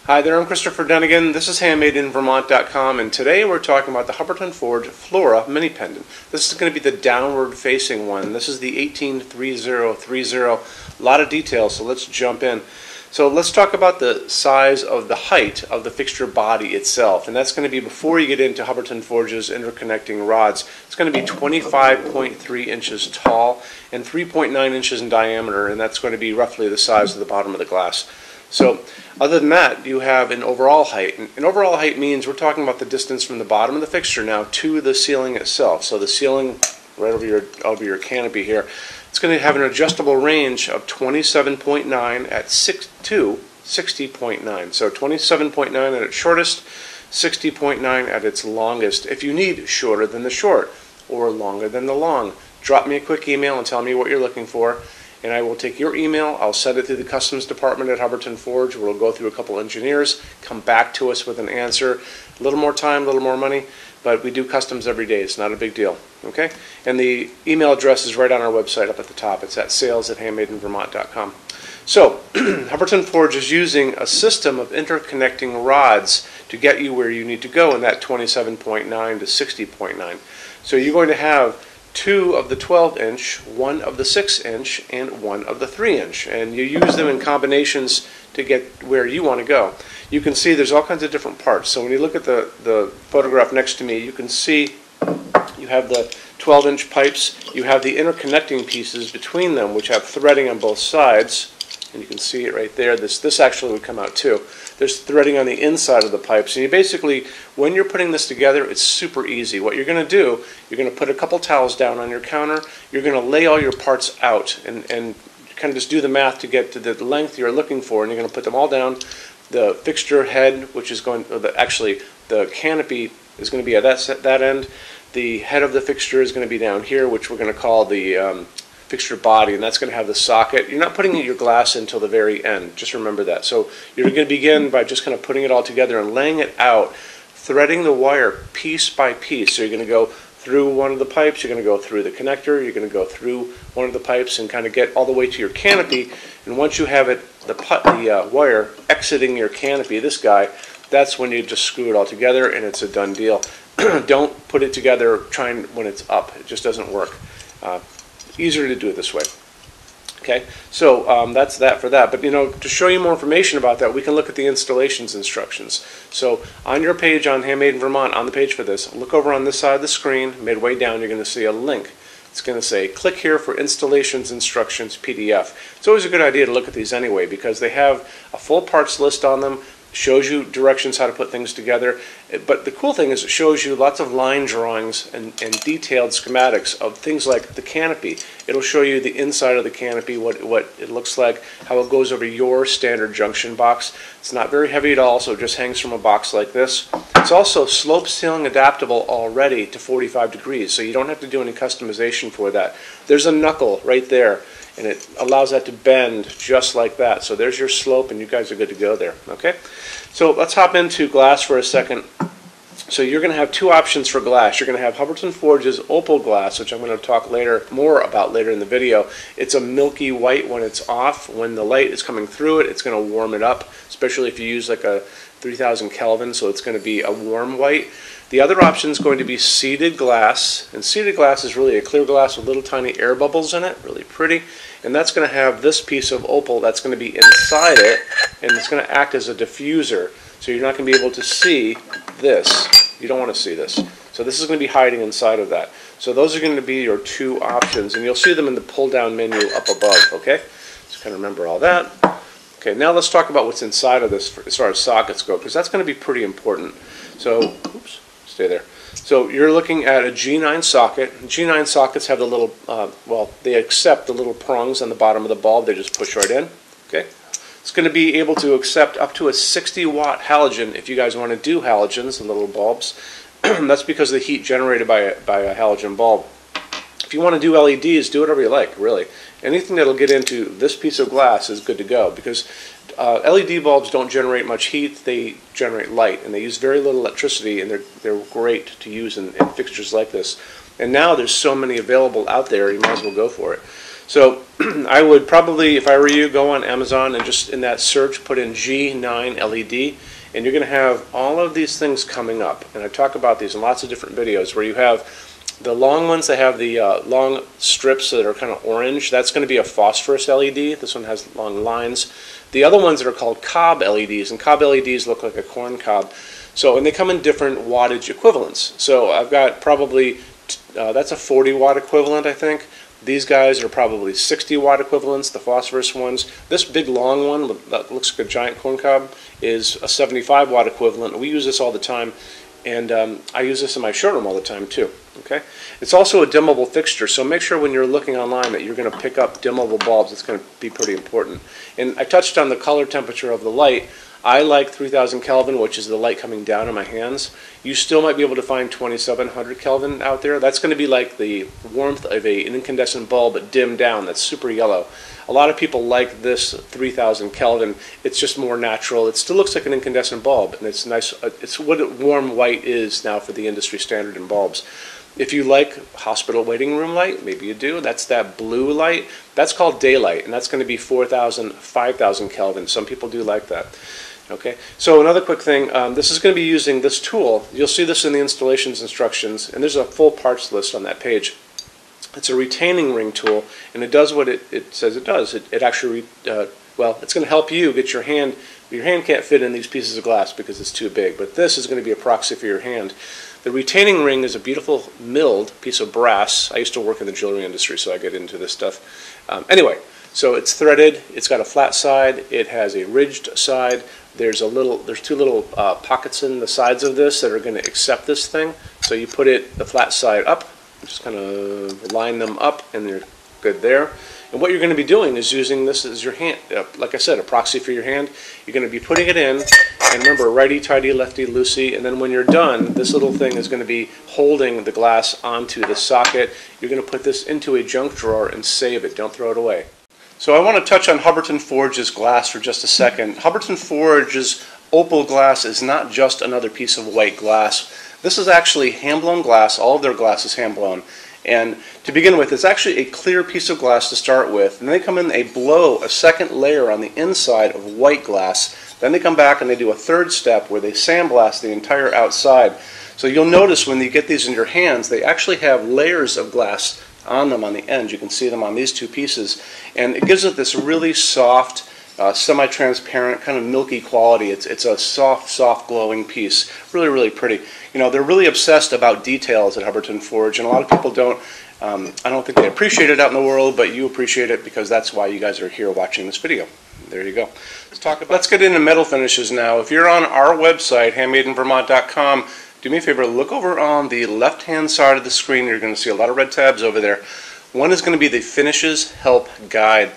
Hi there, I'm Christopher Dunnigan. This is HandmadeInVermont.com, and today we're talking about the Hubbardton Forge Flora mini pendant. This is going to be the downward facing one. This is the 183030. A lot of details, so let's jump in. So let's talk about the size of the height of the fixture body itself, and that's going to be before you get into Hubbardton Forge's interconnecting rods. It's going to be 25.3 inches tall and 3.9 inches in diameter, and that's going to be roughly the size of the bottom of the glass. So other than that, you have an overall height. And overall height means we're talking about the distance from the bottom of the fixture now to the ceiling itself. So the ceiling right over your canopy here, it's going to have an adjustable range of 27.9 at 60.9. So 27.9 at its shortest, 60.9 at its longest. If you need shorter than the short or longer than the long, drop me a quick email and tell me what you're looking for. And I will take your email, I'll send it to the customs department at Hubbardton Forge, where we'll go through a couple engineers, come back to us with an answer. A little more time, a little more money, but we do customs every day. It's not a big deal, okay? And the email address is right on our website up at the top. It's at sales@HandmadeInVermont.com. So, Hubbardton Forge is using a system of interconnecting rods to get you where you need to go in that 27.9 to 60.9. So you're going to have 2 of the 12-inch, 1 of the 6-inch, and 1 of the 3-inch. And you use them in combinations to get where you want to go. You can see there's all kinds of different parts. So when you look at the photograph next to me, you can see you have the 12-inch pipes. You have the interconnecting pieces between them, which have threading on both sides. And you can see it right there. This actually would come out too. There's threading on the inside of the pipes. And you basically, when you're putting this together, it's super easy. What you're going to do, you're going to put a couple towels down on your counter. You're going to lay all your parts out and kind of just do the math to get to the length you're looking for. And you're going to put them all down. The fixture head, which is going, actually the canopy is going to be at that end. The head of the fixture is going to be down here, which we're going to call the fixture body, and that's going to have the socket. You're not putting your glass in until the very end. Just remember that. So you're going to begin by just kind of putting it all together and laying it out, threading the wire piece by piece. So you're going to go through one of the pipes, you're going to go through the connector, you're going to go through one of the pipes and kind of get all the way to your canopy. And once you have it, the wire exiting your canopy, this guy, that's when you just screw it all together and it's a done deal. Don't put it together trying when it's up. It just doesn't work. Easier to do it this way. Okay, so that's that for that. But to show you more information about that, we can look at the installations instructions. So on your page on Handmade in Vermont, on the page for this, look over on this side of the screen, midway down, you're going to see a link. It's going to say, click here for installations instructions PDF. It's always a good idea to look at these anyway because they have a full parts list on them, shows you directions how to put things together. But the cool thing is it shows you lots of line drawings and detailed schematics of things like the canopy. It'll show you the inside of the canopy, what it looks like, how it goes over your standard junction box. It's not very heavy at all, so it just hangs from a box like this. It's also slope ceiling adaptable already to 45 degrees, so you don't have to do any customization for that. There's a knuckle right there, and it allows that to bend just like that. So there's your slope, and you guys are good to go there. Okay, so let's hop into glass for a second. So you're going to have 2 options for glass. You're going to have Hubbardton Forge's opal glass, which I'm going to talk more about later in the video. It's a milky white when it's off. When the light is coming through it, it's going to warm it up, especially if you use like a 3000 Kelvin, so it's going to be a warm white. The other option is going to be seeded glass, and seeded glass is really a clear glass with little tiny air bubbles in it, really pretty, and that's going to have this piece of opal that's going to be inside it, and it's going to act as a diffuser, so you're not going to be able to see this. You don't want to see this. So this is going to be hiding inside of that. So those are going to be your 2 options, and you'll see them in the pull-down menu up above, okay? Just kind of remember all that. Okay, now let's talk about what's inside of this as far as sockets go, because that's going to be pretty important. So, oops, stay there. So you're looking at a G9 socket. G9 sockets have the little, they accept the little prongs on the bottom of the bulb. They just push right in, okay? It's going to be able to accept up to a 60-watt halogen if you guys want to do halogens, the little bulbs. That's because of the heat generated by a halogen bulb. If you want to do LEDs, do whatever you like, really. Anything that'll get into this piece of glass is good to go because LED bulbs don't generate much heat, they generate light, and they use very little electricity, and they're great to use in fixtures like this. And now there's so many available out there, you might as well go for it. So I would probably, if I were you, go on Amazon and just in that search put in G9 LED, and you're going to have all of these things coming up. And I talk about these in lots of different videos where you have the long ones that have the long strips that are kind of orange. That's going to be a phosphorus LED. This one has long lines. The other ones that are called Cob LEDs, and Cob LEDs look like a corn cob. So, and they come in different wattage equivalents. So I've got probably, that's a 40 watt equivalent, I think. These guys are probably 60 watt equivalents, the phosphorus ones. This big long one that looks like a giant corn cob is a 75 watt equivalent. We use this all the time, and I use this in my showroom all the time too. Okay, it's also a dimmable fixture, so make sure when you're looking online that you're going to pick up dimmable bulbs. It's going to be pretty important. And I touched on the color temperature of the light. I like 3000 Kelvin, which is the light coming down on my hands. You still might be able to find 2700 Kelvin out there. That's going to be like the warmth of an incandescent bulb but dimmed down. That's super yellow. A lot of people like this 3000 Kelvin. It's just more natural. It still looks like an incandescent bulb, and it's nice. It's what warm white is now for the industry standard in bulbs. If you like hospital waiting room light, maybe you do. That's that blue light. That's called daylight, and that's going to be 4000, 5000 Kelvin. Some people do like that. Okay, so another quick thing, this is going to be using this tool. You'll see this in the installations instructions, and there's a full parts list on that page. It's a retaining ring tool, and it does what it says it does. It actually, well, it's going to help you get your hand can't fit in these pieces of glass because it's too big, but this is going to be a proxy for your hand. The retaining ring is a beautiful milled piece of brass. I used to work in the jewelry industry, so I get into this stuff. Anyway, so it's threaded, it's got a flat side, it has a ridged side. There's two little pockets in the sides of this that are going to accept this thing. So you put the flat side up, just kind of line them up, and they're good there. And what you're going to be doing is using this as your hand, like I said, a proxy for your hand. You're going to be putting it in, and remember, righty-tighty, lefty-loosey, and then when you're done, this little thing is going to be holding the glass onto the socket. You're going to put this into a junk drawer and save it. Don't throw it away. So I want to touch on Hubbardton Forge's glass for just a second. Hubbardton Forge's opal glass is not just another piece of white glass. This is actually hand-blown glass. All of their glass is hand-blown. And to begin with, it's actually a clear piece of glass to start with. And they come in, they blow a second layer on the inside of white glass. Then they come back and they do a third step where they sandblast the entire outside. So you'll notice when you get these in your hands, they actually have layers of glass on them on the end. You can see them on these two pieces. And it gives it this really soft, semi-transparent, kind of milky quality. It's a soft glowing piece. Really, really pretty. You know, they're really obsessed about details at Hubbardton Forge, and a lot of people don't. I don't think they appreciate it out in the world, but you appreciate it because that's why you guys are here watching this video. There you go. Let's get into metal finishes now. If you're on our website, HandmadeInVermont.com, do me a favor, look over on the left-hand side of the screen. You're going to see a lot of red tabs over there. One is going to be the Finishes Help Guide.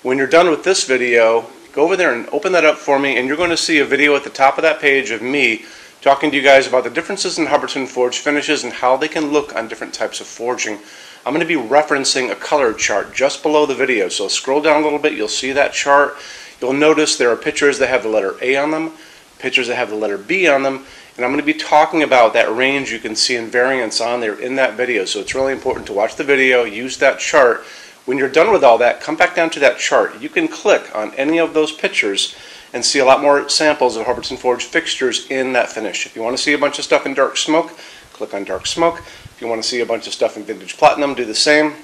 When you're done with this video, go over there and open that up for me, and you're going to see a video at the top of that page of me talking to you guys about the differences in Hubbardton Forge finishes and how they can look on different types of forging. I'm going to be referencing a color chart just below the video, so scroll down a little bit, you'll see that chart. You'll notice there are pictures that have the letter A on them, pictures that have the letter B on them, and I'm going to be talking about that range you can see in variance on there in that video. So it's really important to watch the video, use that chart. When you're done with all that, come back down to that chart. You can click on any of those pictures and see a lot more samples of Hubbardton Forge fixtures in that finish. If you want to see a bunch of stuff in dark smoke, click on dark smoke. If you want to see a bunch of stuff in vintage platinum, do the same,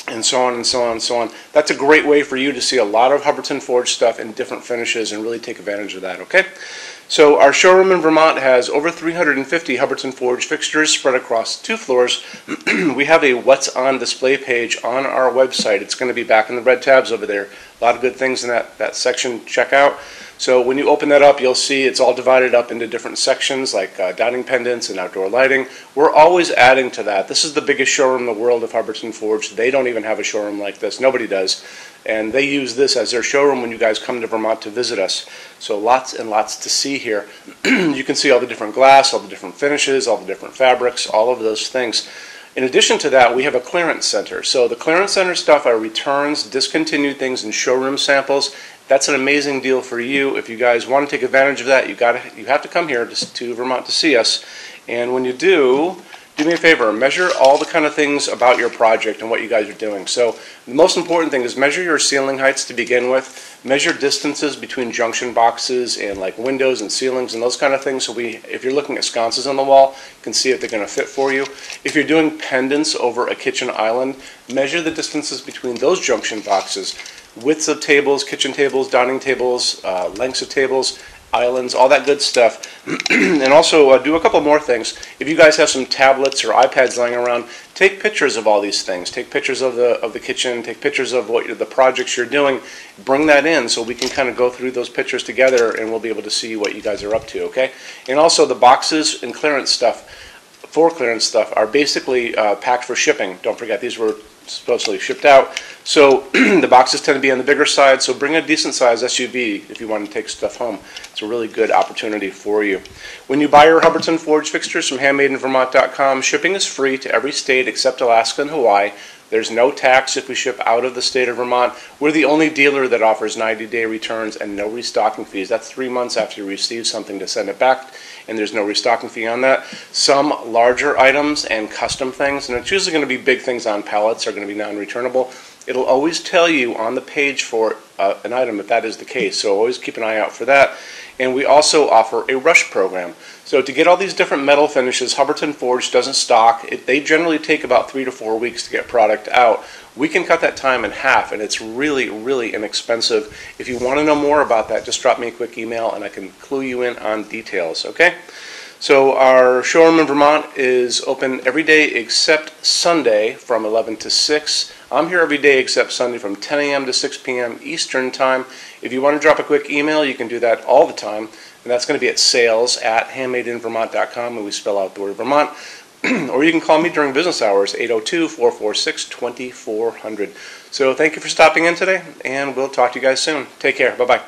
and so on and so on and so on. That's a great way for you to see a lot of Hubbardton Forge stuff in different finishes and really take advantage of that, okay? So our showroom in Vermont has over 350 Hubbardton Forge fixtures spread across 2 floors. We have a What's On display page on our website. It's going to be back in the red tabs over there. A lot of good things in that section. Check out. So when you open that up, you'll see it's all divided up into different sections like dining pendants and outdoor lighting. We're always adding to that. This is the biggest showroom in the world of Hubbardton Forge. They don't even have a showroom like this. Nobody does. And they use this as their showroom when you guys come to Vermont to visit us. So lots and lots to see here. You can see all the different glass, all the different finishes, all the different fabrics, all of those things. In addition to that, we have a clearance center. So the clearance center stuff are returns, discontinued things, and showroom samples. That's an amazing deal for you. If you guys want to take advantage of that, you have to come here to Vermont to see us. And when you do, do me a favor, measure all the kind of things about your project and what you guys are doing. So the most important thing is measure your ceiling heights to begin with, measure distances between junction boxes and like windows and ceilings and those kind of things. So if you're looking at sconces on the wall, you can see if they're going to fit for you. If you're doing pendants over a kitchen island, measure the distances between those junction boxes, widths of tables, kitchen tables, dining tables, lengths of tables, islands, all that good stuff. And also do a couple more things. If you guys have some tablets or iPads lying around, take pictures of all these things. Take pictures of the kitchen, take pictures of the projects you're doing. Bring that in so we can kind of go through those pictures together and we'll be able to see what you guys are up to, okay? And also the boxes and clearance stuff, for clearance stuff, are basically packed for shipping. Don't forget, these were supposedly shipped out. So the boxes tend to be on the bigger side, so bring a decent size SUV if you want to take stuff home. It's a really good opportunity for you. When you buy your Hubbardton forge fixtures from HandmadeInVermont.com, shipping is free to every state except Alaska and Hawaii. There's no tax if we ship out of the state of Vermont. We're the only dealer that offers 90-day returns and no restocking fees. That's 3 months after you receive something to send it back, and there's no restocking fee on that. Some larger items and custom things, and it's usually going to be big things on pallets, are going to be non-returnable. It'll always tell you on the page for an item if that is the case, so always keep an eye out for that. And we also offer a rush program. So to get all these different metal finishes, Hubbardton Forge doesn't stock. They generally take about 3 to 4 weeks to get product out. We can cut that time in half, and it's really, really inexpensive. If you want to know more about that, just drop me a quick email and I can clue you in on details, okay? So our showroom in Vermont is open every day except Sunday from 11 to 6. I'm here every day except Sunday from 10 a.m. to 6 p.m. Eastern Time. If you want to drop a quick email, you can do that all the time. And that's going to be at sales@HandmadeInVermont.com, and we spell out the word Vermont. Or you can call me during business hours, 802-446-2400. So thank you for stopping in today, and we'll talk to you guys soon. Take care. Bye-bye.